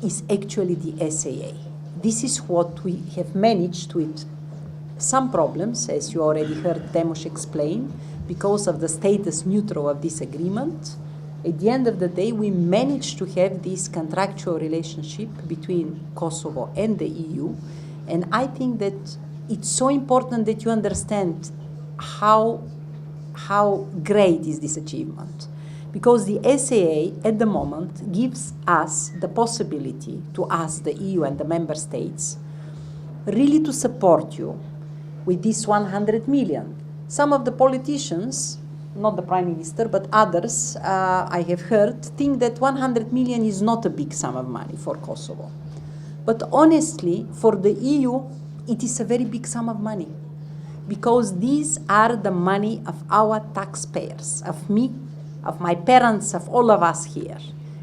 is actually the SAA. This is what we have managed with some problems, as you already heard Demos explain, because of the status neutral of this agreement. At the end of the day, we managed to have this contractual relationship between Kosovo and the EU, and I think that it's so important that you understand how great is this achievement. Because the SAA at the moment gives us the possibility to ask the EU and the member states really to support you with this 100 million. Some of the politicians, not the Prime Minister, but others I have heard, think that 100 million is not a big sum of money for Kosovo. But honestly, for the EU, it is a very big sum of money. Because these are the money of our taxpayers, of me, of my parents, of all of us here.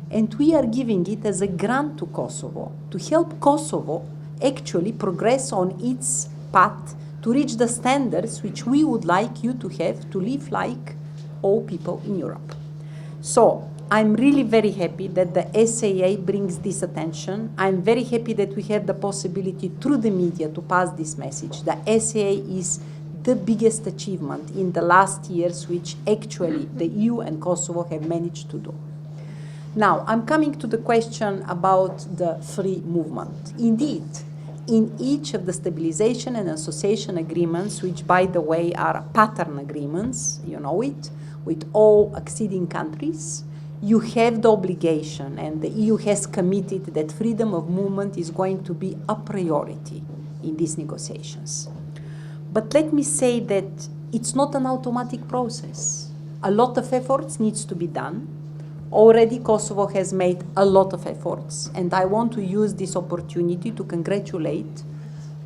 And we are giving it as a grant to Kosovo to help Kosovo actually progress on its path to reach the standards which we would like you to have to live like all people in Europe. So I'm really very happy that the SAA brings this attention. I'm very happy that we have the possibility through the media to pass this message. The SAA is the biggest achievement in the last years which actually the EU and Kosovo have managed to do. Now, I'm coming to the question about the free movement. Indeed, in each of the stabilization and association agreements, which by the way are pattern agreements, you know it, with all acceding countries, you have the obligation, and the EU has committed that freedom of movement is going to be a priority in these negotiations. But let me say that it's not an automatic process. A lot of efforts needs to be done. Already Kosovo has made a lot of efforts, and I want to use this opportunity to congratulate,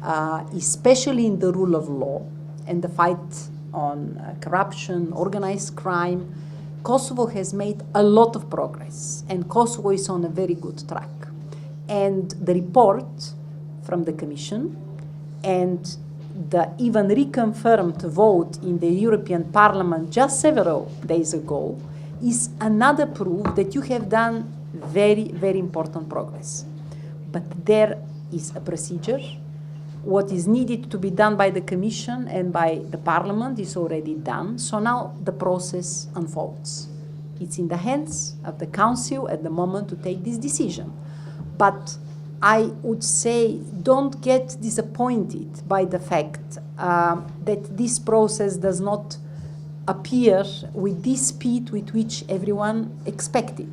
especially in the rule of law and the fight on corruption, organized crime. Kosovo has made a lot of progress, and Kosovo is on a very good track. And the report from the Commission and the even reconfirmed vote in the European Parliament just several days ago is another proof that you have done very, very important progress. But there is a procedure. What is needed to be done by the Commission and by the Parliament is already done, so now the process unfolds. It's in the hands of the Council at the moment to take this decision. But I would say don't get disappointed by the fact that this process does not appear with this speed with which everyone expected.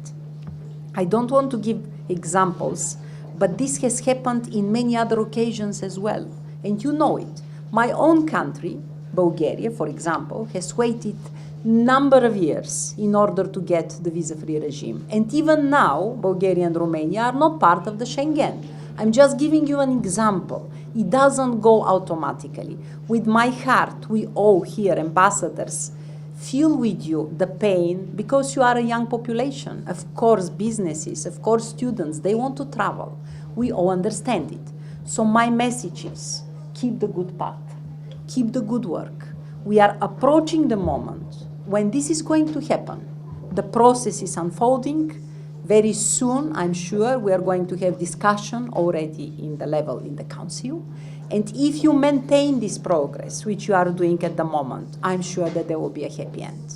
I don't want to give examples, but this has happened in many other occasions as well, and you know it. My own country, Bulgaria, for example, has waited number of years in order to get the visa-free regime. And even now, Bulgaria and Romania are not part of the Schengen. I'm just giving you an example. It doesn't go automatically. With my heart, we all here, ambassadors, feel with you the pain because you are a young population. Of course, businesses, of course, students, they want to travel. We all understand it. So my message is, keep the good path, keep the good work. We are approaching the moment when this is going to happen. The process is unfolding. Very soon, I'm sure, we are going to have discussion already in the level in the Council. And if you maintain this progress, which you are doing at the moment, I'm sure that there will be a happy end.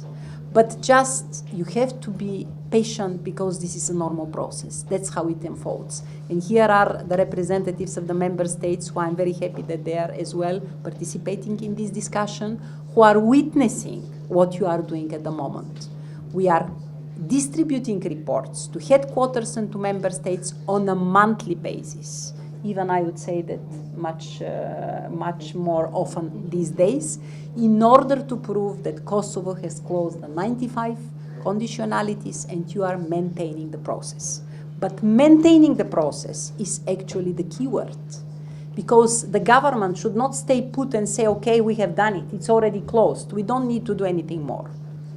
But just, you have to be patient because this is a normal process. That's how it unfolds. And here are the representatives of the member states who I'm very happy that they are as well participating in this discussion, who are witnessing what you are doing at the moment. We are distributing reports to headquarters and to member states on a monthly basis. Even I would say that much more often these days, in order to prove that Kosovo has closed the 95 conditionalities and you are maintaining the process. But maintaining the process is actually the key word, because the government should not stay put and say, okay, we have done it, it's already closed, we don't need to do anything more.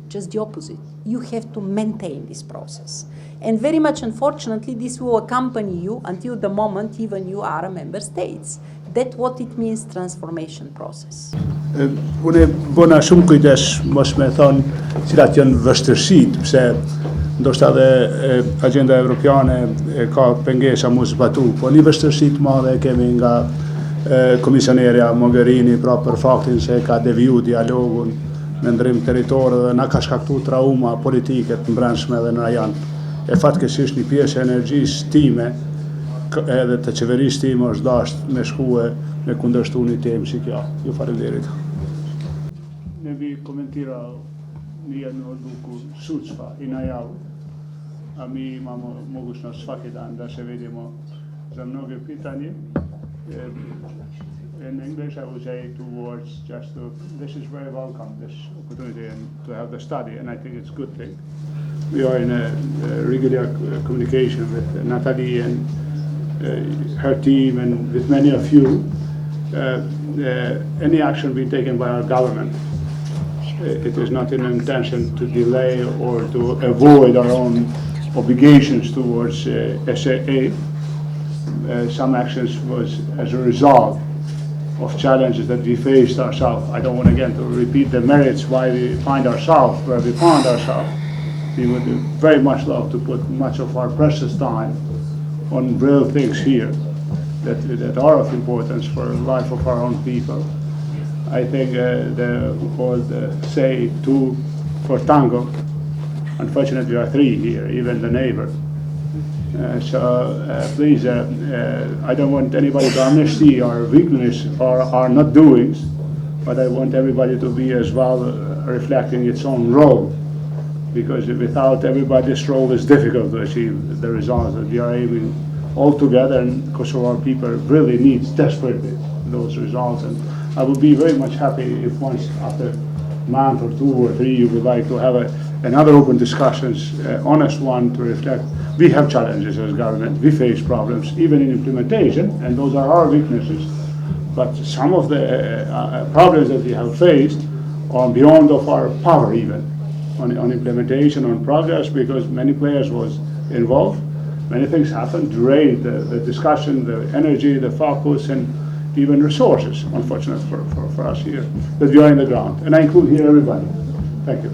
Just the opposite. You have to maintain this process. And very much unfortunately, this will accompany you until the moment even you are a member state. That's what it means, transformation process. Unë bona shumë kujdes mos me thonë cilat janë vështirësitë, pse ndoshta edhe agenda evropiane ka pengesa mu zbatu, po një vështirësi të madhe kemi nga komisionerja Mogherini, pra për faktin se ka deviju dialogun me ndrim territor dhe na ka shkaktuar trauma politike të brendshme edhe në rajon. E fatkeqësisht një pjesë e energjisë time edhe të qeverisë time është dashur me shkue me kundërshtu një temë si kjo. Ju faleminderit. Ne vi komentira një odluku sudstva i najavu, a mi imamo mogućnost svaki dan da se vidimo za mnoge pitanje. In English, I would say 2 words just to, this is very welcome, this opportunity and to have the study, and I think it's a good thing. We are in a regular communication with Natalie and her team and with many of you. Any action being taken by our government, it is not an intention to delay or to avoid our own obligations towards SAA. Some actions was as a result of challenges that we faced ourselves. I don't want again to repeat the merits why we find ourselves where we found ourselves. We would very much love to put much of our precious time on real things here that are of importance for the life of our own people. I think the old say 2 for tango. Unfortunately, there are 3 here, even the neighbor. Please, I don't want anybody to amnesty our weakness or our not doings, but I want everybody to be as well reflecting its own role, because without everybody's role it's difficult to achieve the results that we are aiming all together, and Kosovo people really needs desperately those results. And I would be very much happy if once after a month or 2 or 3 you would like to have another open discussions, honest one to reflect. We have challenges as government, we face problems, even in implementation, and those are our weaknesses. But some of the problems that we have faced are beyond of our power even, on implementation, on progress, because many players was involved. Many things happened, drained the discussion, the energy, the focus, and even resources, unfortunately for us here, that we are in the ground. And I include here everybody. Thank you.